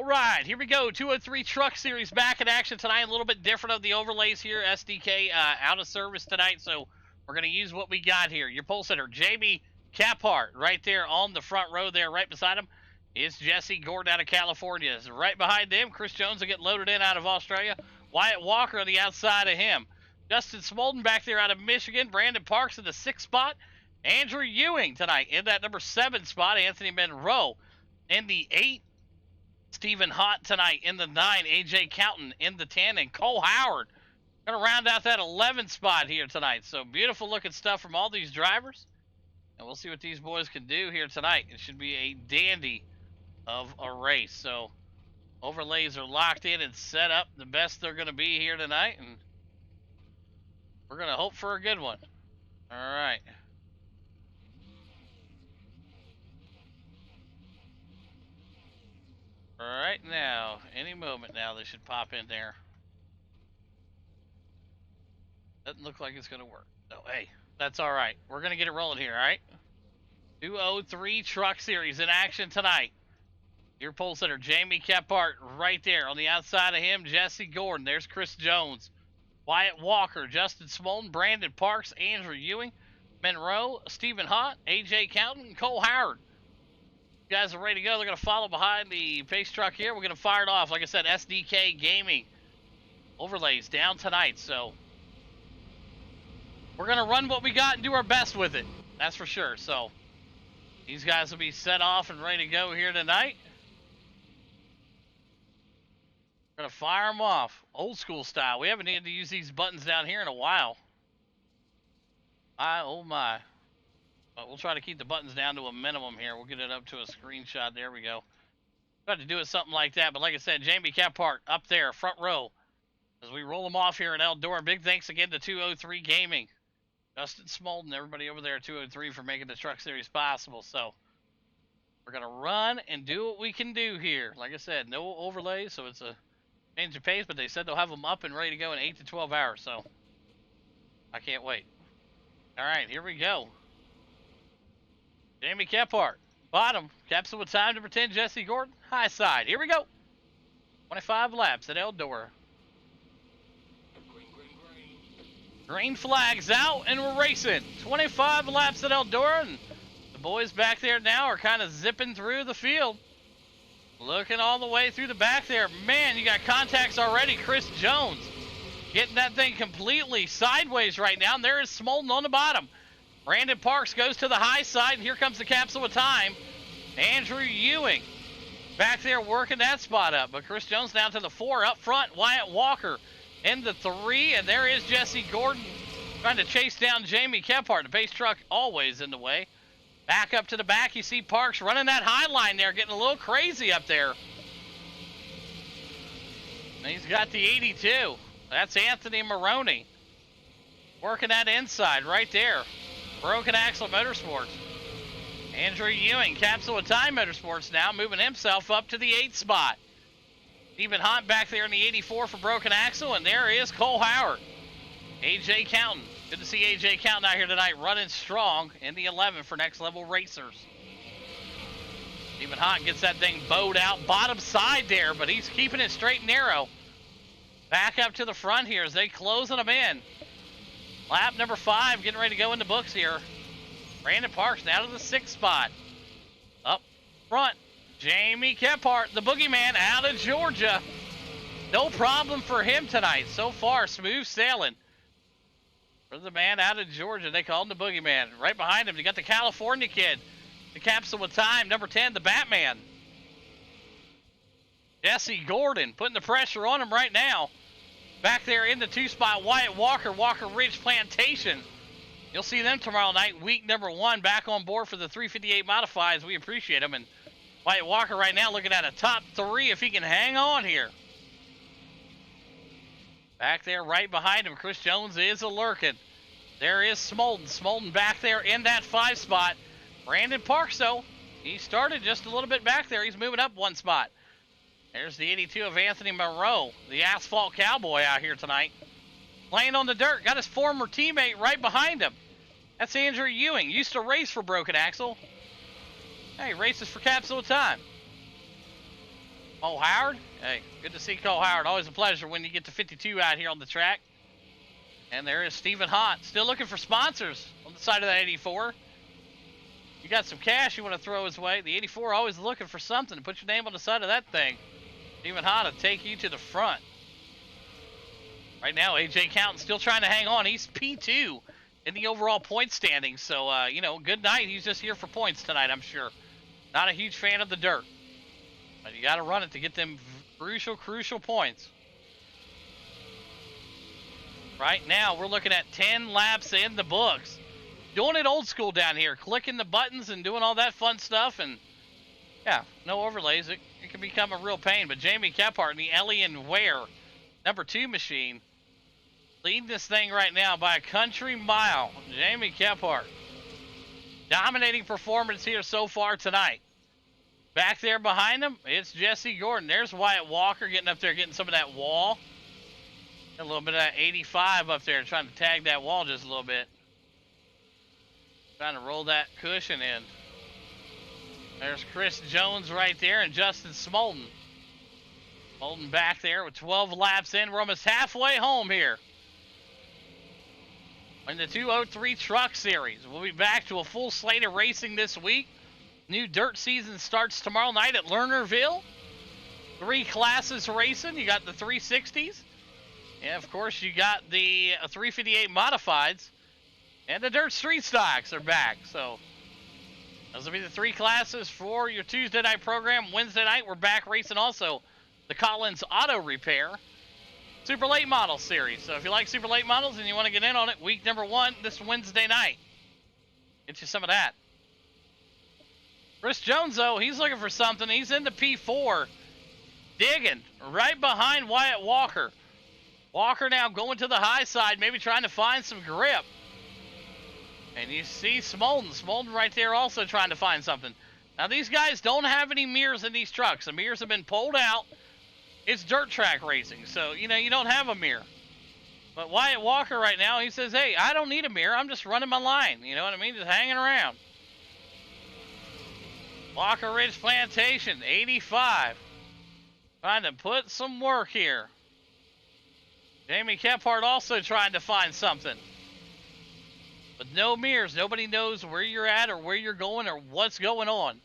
All right, here we go. 203 Truck Series back in action tonight. A little bit different of the overlays here. SDK out of service tonight, so we're going to use what we got here. Your pole sitter, Jamie Caphart, right there on the front row there, right beside him is Jesse Gordon out of California. Right behind them, Chris Jones will get loaded in out of Australia. Wyatt Walker on the outside of him. Justin Smolden back there out of Michigan. Brandon Parks in the 6th spot. Andrew Ewing tonight in that number 7 spot. Anthony Monroe in the 8. Stephen Hott tonight in the 9. AJ Counton in the 10. And Cole Howard going to round out that 11th spot here tonight. So beautiful looking stuff from all these drivers. And we'll see what these boys can do here tonight. It should be a dandy of a race. So overlays are locked in and set up the best they're going to be here tonight. And we're going to hope for a good one. All right. All right, now, any moment now they should pop in there. Doesn't look like it's going to work. No, hey, that's all right. We're going to get it rolling here, all right? 203 Truck Series in action tonight. Your pole sitter, Jamie Kephart, right there. On the outside of him, Jesse Gordon. There's Chris Jones. Wyatt Walker, Justin Smolden, Brandon Parks, Andrew Ewing, Monroe, Stephen Hott, AJ Counton, and Cole Howard. You guys are ready to go. They're going to follow behind the pace truck here. We're going to fire it off. Like I said, SDK Gaming overlays down tonight. So we're going to run what we got and do our best with it. That's for sure. So these guys will be set off and ready to go here tonight. We're going to fire them off. Old school style. We haven't needed to use these buttons down here in a while. Oh my. But we'll try to keep the buttons down to a minimum here. We'll get it up to a screenshot. There we go. Got to do it something like that. But like I said, Jamie Kephart up there, front row. As we roll them off here in Eldora. Big thanks again to 203 Gaming. Justin Smolden, everybody over there at 203 for making the Truck Series possible. So we're going to run and do what we can do here. Like I said, no overlays, so it's a change of pace. But they said they'll have them up and ready to go in 8 to 12 hours. So I can't wait. All right, here we go. Jamie Kephart, bottom, capsule with time to pretend Jesse Gordon, high side. Here we go. 25 laps at Eldora. Green flag's out and we're racing. 25 laps at Eldora, and the boys back there now are kind of zipping through the field. Looking all the way through the back there. Man, you got contacts already. Chris Jones getting that thing completely sideways right now, and there is Smolden on the bottom. Brandon Parks goes to the high side, and here comes the capsule of time. Andrew Ewing back there working that spot up. But Chris Jones down to the 4 up front. Wyatt Walker in the 3, and there is Jesse Gordon trying to chase down Jamie Kephart. The pace truck always in the way. Back up to the back, you see Parks running that high line there, getting a little crazy up there. And he's got the 82. That's Anthony Maroney working that inside right there. Broken Axle Motorsports. Andrew Ewing, Capsule of Time Motorsports now, moving himself up to the 8th spot. Stephen Hott back there in the 84 for Broken Axle, and there is Cole Howard. AJ Counton. Good to see AJ Counton out here tonight, running strong in the 11 for Next Level Racers. Stephen Hott gets that thing bowed out, bottom side there, but he's keeping it straight and narrow. Back up to the front here as they closing them in. Lap number 5, getting ready to go in the books here. Brandon Parks down to the 6th spot. Up front, Jamie Kephart, the boogeyman out of Georgia. No problem for him tonight. So far, smooth sailing for the man out of Georgia. They call him the boogeyman. Right behind him, you got the California kid. The capsule with time, number 10, the Batman. Jesse Gordon putting the pressure on him right now. Back there in the 2 spot, Wyatt Walker, Walker Ridge Plantation. You'll see them tomorrow night, week number 1, back on board for the 358 Modifieds. We appreciate them. And Wyatt Walker right now looking at a top 3 if he can hang on here. Back there right behind him, Chris Jones is a-lurking. There is Smolden. Smolden back there in that 5 spot. Brandon Parks, though, he started just a little bit back there. He's moving up 1 spot. There's the 82 of Anthony Monroe, the asphalt cowboy out here tonight. Playing on the dirt, got his former teammate right behind him. That's Andrew Ewing, used to race for Broken Axle. Hey, races for Capsule of Time. Cole Howard. Hey, good to see Cole Howard. Always a pleasure when you get to 52 out here on the track. And there is Stephen Hott. Still looking for sponsors on the side of that 84. You got some cash you want to throw his way. The 84 always looking for something to put your name on the side of that thing. Stephen Hott will take you to the front. Right now, AJ Countin still trying to hang on. He's P2 in the overall point standing. So, you know, good night. He's just here for points tonight, I'm sure. Not a huge fan of the dirt. But you got to run it to get them crucial points. Right now, we're looking at 10 laps in the books. Doing it old school down here. Clicking the buttons and doing all that fun stuff. And, yeah, no overlays. It can become a real pain. But Jamie Kephart in the Elian Ware #2 machine leading this thing right now by a country mile. Jamie Kephart. Dominating performance here so far tonight. Back there behind him, it's Jesse Gordon. There's Wyatt Walker getting up there, getting some of that wall. A little bit of that 85 up there, trying to tag that wall just a little bit. Trying to roll that cushion in. There's Chris Jones right there and Justin Smolden. Smolden back there with 12 laps in. We're almost halfway home here in the 203 Truck Series. We'll be back to a full slate of racing this week. New dirt season starts tomorrow night at Lernerville. 3 classes racing. You got the 360s. And, of course, you got the 358 Modifieds. And the Dirt Street Stocks are back. So, those will be the 3 classes for your Tuesday night program. Wednesday night, we're back racing also the Collins Auto Repair Super Late Model Series. So, if you like Super Late Models and you want to get in on it, week number 1 this Wednesday night. Get you some of that. Chris Jones, though, he's looking for something. He's in the P4, digging right behind Wyatt Walker. Walker now going to the high side, maybe trying to find some grip. And you see Smolden. Smolden right there also trying to find something. Now, these guys don't have any mirrors in these trucks. The mirrors have been pulled out. It's dirt track racing, so, you know, you don't have a mirror. But Wyatt Walker right now, he says, hey, I don't need a mirror. I'm just running my line. You know what I mean? Just hanging around. Walker Ridge Plantation, 85. Trying to put some work here. Jamie Kephart also trying to find something. But no mirrors. Nobody knows where you're at or where you're going or what's going on.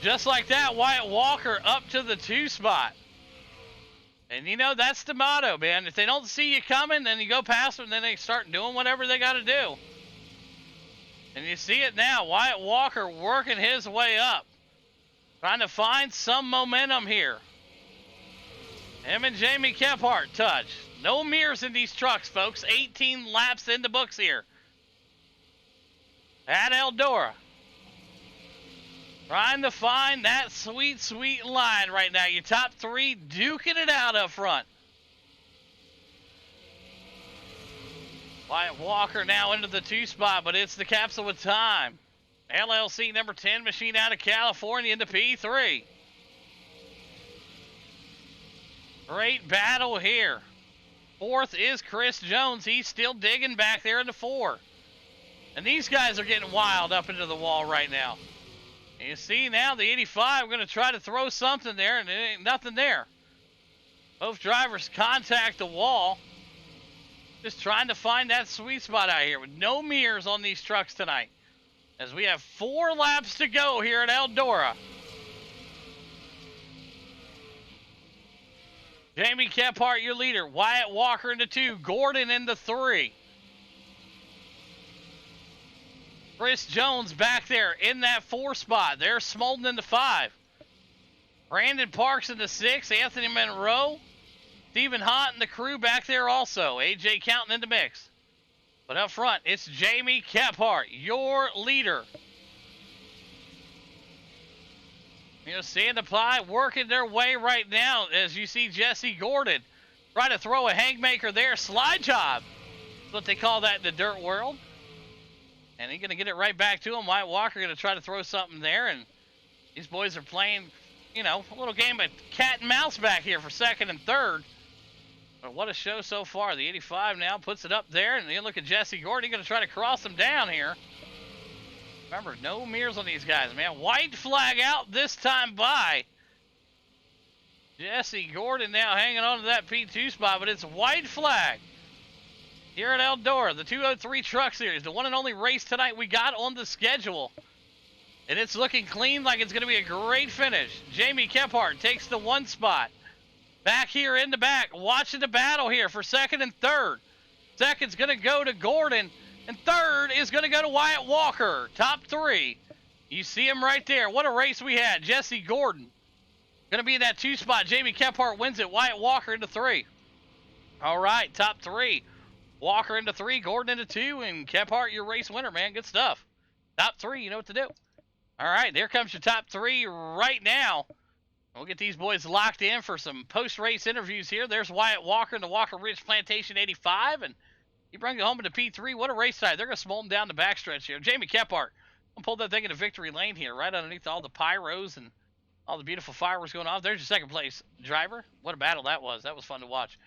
Just like that, Wyatt Walker up to the 2 spot. And, you know, that's the motto, man. If they don't see you coming, then you go past them, then they start doing whatever they got to do. And you see it now. Wyatt Walker working his way up. Trying to find some momentum here. Him and Jamie Kephart touch. No mirrors in these trucks, folks. 18 laps in the books here. At Eldora. Trying to find that sweet, sweet line right now. Your top 3 duking it out up front. Wyatt Walker now into the 2 spot, but it's the Capsule with Time. LLC number 10 machine out of California into P3. Great battle here. 4th is Chris Jones. He's still digging back there in the 4. And these guys are getting wild up into the wall right now. And you see now the 85 going to try to throw something there, and there ain't nothing there. Both drivers contact the wall. Just trying to find that sweet spot out here with no mirrors on these trucks tonight. As we have 4 laps to go here at Eldora. Jamie Kephart, your leader. Wyatt Walker into 2. Gordon into 3. Chris Jones back there in that 4 spot. There's Smolden into 5. Brandon Parks into 6. Anthony Monroe. Stephen Hott and the crew back there also. AJ Countin in the mix. But up front, it's Jamie Kephart, your leader. You know, Sand Apply working their way right now as you see Jesse Gordon try to throw a hangmaker there. Slide job. That's what they call that in the dirt world. And he's going to get it right back to him. Wyatt Walker going to try to throw something there. And these boys are playing, you know, a little game of cat and mouse back here for 2nd and 3rd. But what a show so far. The 85 now puts it up there. And you look at Jesse Gordon. He's going to try to cross him down here. Remember, no mirrors on these guys, man. White flag out this time by Jesse Gordon now hanging on to that P2 spot, but it's white flag here at Eldora, the 203 Truck Series, the one and only race tonight we got on the schedule. And it's looking clean, like it's going to be a great finish. Jamie Kephart takes the 1 spot. Back here in the back, watching the battle here for second and third. Second's going to go to Gordon, and third is going to go to Wyatt Walker. Top 3. You see him right there. What a race we had. Jesse Gordon going to be in that 2 spot. Jamie Kephart wins it. Wyatt Walker into 3. All right, top 3. Walker into 3, Gordon into 2, and Kephart, your race winner, man. Good stuff. Top 3, you know what to do. All right, there comes your top 3 right now. We'll get these boys locked in for some post-race interviews here. There's Wyatt Walker in the Walker Ridge Plantation 85, and he brings it home into P3. What a race tide. They're going to smoke him down the backstretch here. Jamie Kephart, I'm pull that thing into victory lane here, right underneath all the pyros and all the beautiful fireworks going on. There's your second place driver. What a battle that was. That was fun to watch.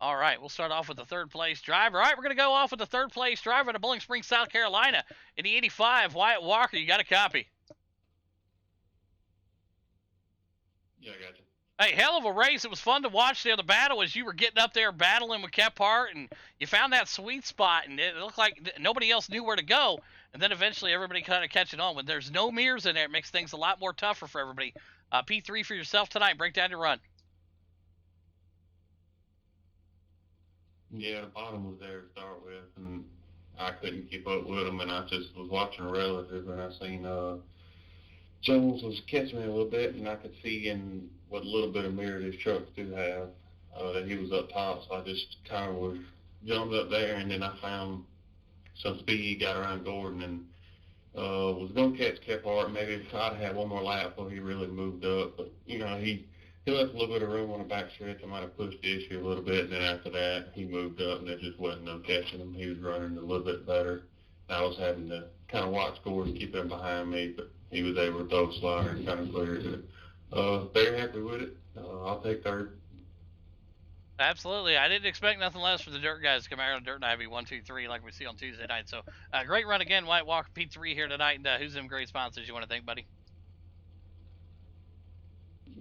All right, we'll start off with the third place driver. All right, we're going to go off with the third place driver out of Bowling Springs, South Carolina in the 85, Wyatt Walker. You got a copy. Yeah, I got you. Hey, hell of a race. It was fun to watch there. The battle as you were getting up there battling with Kephart, and you found that sweet spot, and it looked like nobody else knew where to go. And then eventually everybody kind of catching on. When there's no mirrors in there, it makes things a lot more tougher for everybody. P3 for yourself tonight. Break down your run. Yeah, the bottom was there to start with, and I couldn't keep up with them, and I just was watching a relative, and I seen Jones was catching me a little bit, and I could see in what little bit of mirror his trucks do have that he was up top, so I just kind of was jumped up there, and then I found some speed, got around Gordon, and was going to catch Kephart. Maybe if I'd had one more lap before he really moved up, but, you know, he left a little bit of room on the back stretch. I might have pushed the issue a little bit, and then after that, he moved up, and there just wasn't no catching him. He was running a little bit better. I was having to kind of watch Gordon, keep him behind me, but he was able to throw a slider and kind of cleared it. Very happy with it. I'll take third. Absolutely. I didn't expect nothing less for the dirt guys to come out on Dirt Ivy 1, 2, 3 like we see on Tuesday night. So, great run again, Wyatt Walker P3 here tonight. And who's them great sponsors you want to thank, buddy?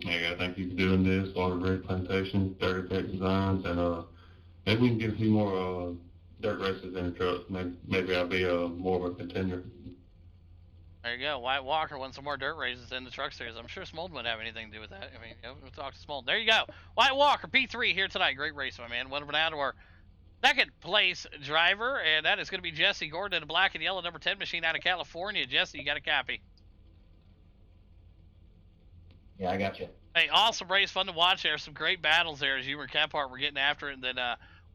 Yeah, thank you for doing this. Walker Ridge Plantation, 30 Tech Designs, and maybe we can get a few more dirt races in the trucks. Maybe I'll be more of a contender. There you go. Wyatt Walker won some more dirt races in the truck series. I'm sure Smolden would have anything to do with that. I mean, we'll talk to Smolden. There you go. Wyatt Walker, P3 here tonight. Great race, my man. Went over now to our second place driver, and that is going to be Jesse Gordon in the black and yellow number 10 machine out of California. Jesse, you got a copy? Yeah, I got you. Hey, awesome race. Fun to watch there. Some great battles there as you and Kephart were getting after it, and then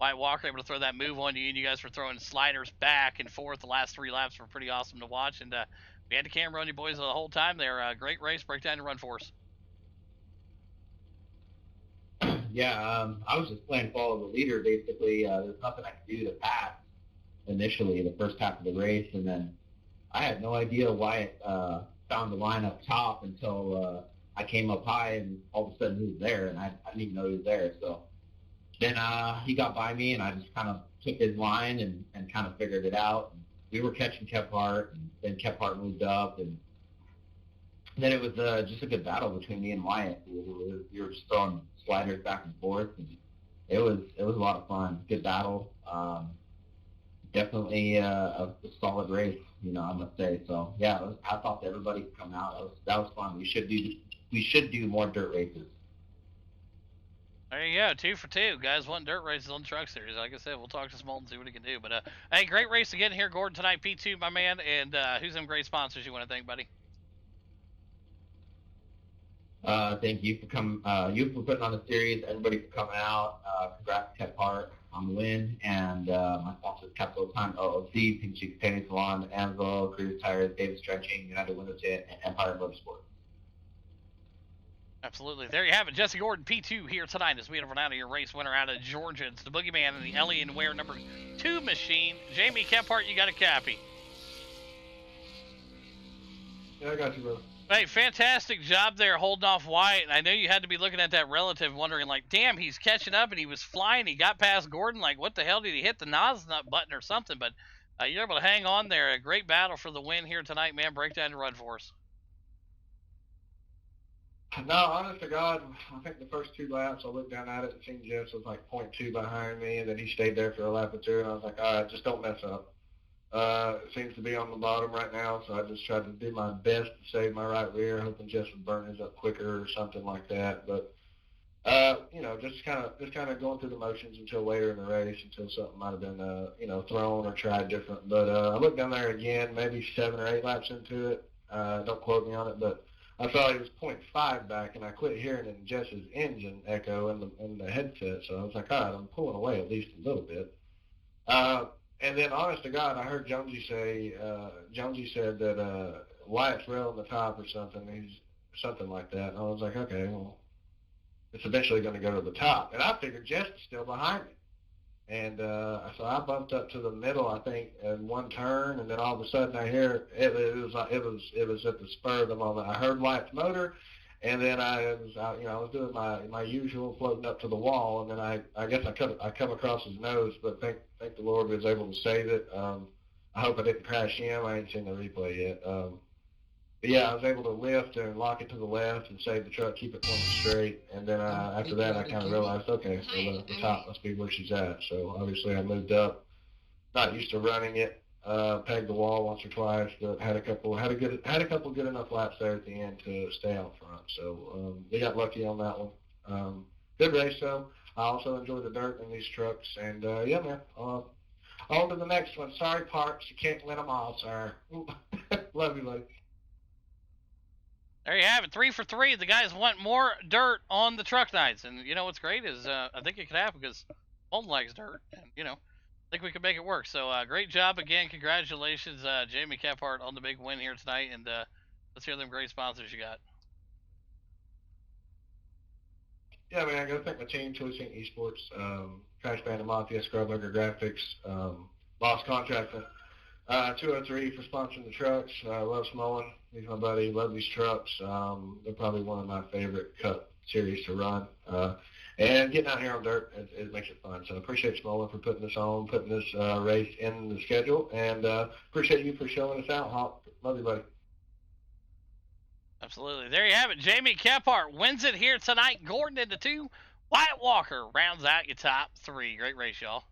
Wyatt Walker able to throw that move on you, and you guys were throwing sliders back and forth. The last 3 laps were pretty awesome to watch, and we had the camera on you boys the whole time there. Great race. Break down your run for us. Yeah, I was just playing follow the leader, basically. There's nothing I could do to pass initially the first half of the race, and then I had no idea Wyatt found the line up top until I came up high, and all of a sudden he was there, and I didn't even know he was there. So then he got by me, and I just kind of took his line and kind of figured it out. And we were catching Kephart, and then Kephart moved up, and then it was just a good battle between me and Wyatt. We were just throwing sliders back and forth, and it was a lot of fun. Good battle. Definitely a solid race, I must say. So yeah, hats off to everybody for coming out. That was fun. We should do more dirt races. There you go, 2 for 2. Guys want dirt races on the truck series. Like I said, we'll talk to Smolden, see what he can do. But hey, great race again here, Gordon, tonight. P2, my man. And who's them great sponsors you want to thank, buddy? Thank you for coming. You for putting on the series. Everybody for coming out. Congrats to Kephart on the win. And my sponsors, Capital Time LLC, Pink Cheeks Painting Salon, Anvil, Cruise Tires, Davis Stretching, United Window Tint, and Empire Motorsport. Absolutely. There you have it. Jesse Gordon, P2 here tonight as we have run out of your race winner out of Georgia. It's the Boogeyman in the Alien Wear number 2 machine. Jamie Kephart, you got a copy. Yeah, I got you, bro. Hey, fantastic job there holding off Wyatt. I know you had to be looking at that relative wondering, like, damn, he's catching up and he was flying. He got past Gordon. Like, what the hell? Did he hit the NOS nut button or something? But, You're able to hang on there. A great battle for the win here tonight, man. Break down your run for us. No, honest to God, I think the first 2 laps I looked down at it and seen Jess was like 0.2 behind me, and then he stayed there for a lap or two, and I was like, all right, just don't mess up. It seems to be on the bottom right now, so I just tried to do my best to save my right rear, hoping Jess would burn his up quicker or something like that. But just kind of going through the motions until later in the race, until something might have been thrown or tried different. But I looked down there again, maybe 7 or 8 laps into it. Don't quote me on it, but I saw he was 0.5 back, and I quit hearing it in Jess's engine echo in the headset. So I was like, all right, I'm pulling away at least a little bit. And then, honest to God, I heard Jonesy said that Wyatt's railing the top or something. He's something like that. And I was like, okay, well, it's eventually going to go to the top. And I figured Jess was still behind me. And so I bumped up to the middle, I think, in one turn, and then all of a sudden I hear it was at the spur of the moment. I heard Wyatt's motor, and then I was doing my usual floating up to the wall, and then I guess I come across his nose, but thank the Lord was able to save it. I hope I didn't crash him. I ain't seen the replay yet. But yeah, I was able to lift and lock it to the left and save the truck, keep it pointed straight. And then after that, I kind of realized, okay, well, the top must be where she's at. So obviously, I moved up. Not used to running it. Pegged the wall once or twice, but had a couple good enough laps there at the end to stay out front. So we got lucky on that one. Good race though. I also enjoy the dirt in these trucks. And yeah, man. On to the next one. Sorry, Parks, you can't win them all, sir. Love you, buddy. There you have it, 3 for 3. The guys want more dirt on the truck nights, and you know what's great is I think it could happen because Holden likes dirt, and I think we can make it work. So great job again, congratulations, Jamie Kephart, on the big win here tonight, and let's hear them great sponsors you got. Yeah, man, I got to thank my team, Choice Inc. Esports, Crash Panda Mafia, Scrubhugger Graphics, Boss Contractor, 203 for sponsoring the trucks. Love Smolin. He's my buddy. Love these trucks. They're probably one of my favorite Cup series to run. And getting out here on dirt, it makes it fun. So I appreciate Smolin for putting this on, putting this race in the schedule, and appreciate you for showing us out, Hawk. Love you, buddy. Absolutely. There you have it. Jamie Kephart wins it here tonight. Gordon into 2. Wyatt Walker rounds out your top 3. Great race, y'all.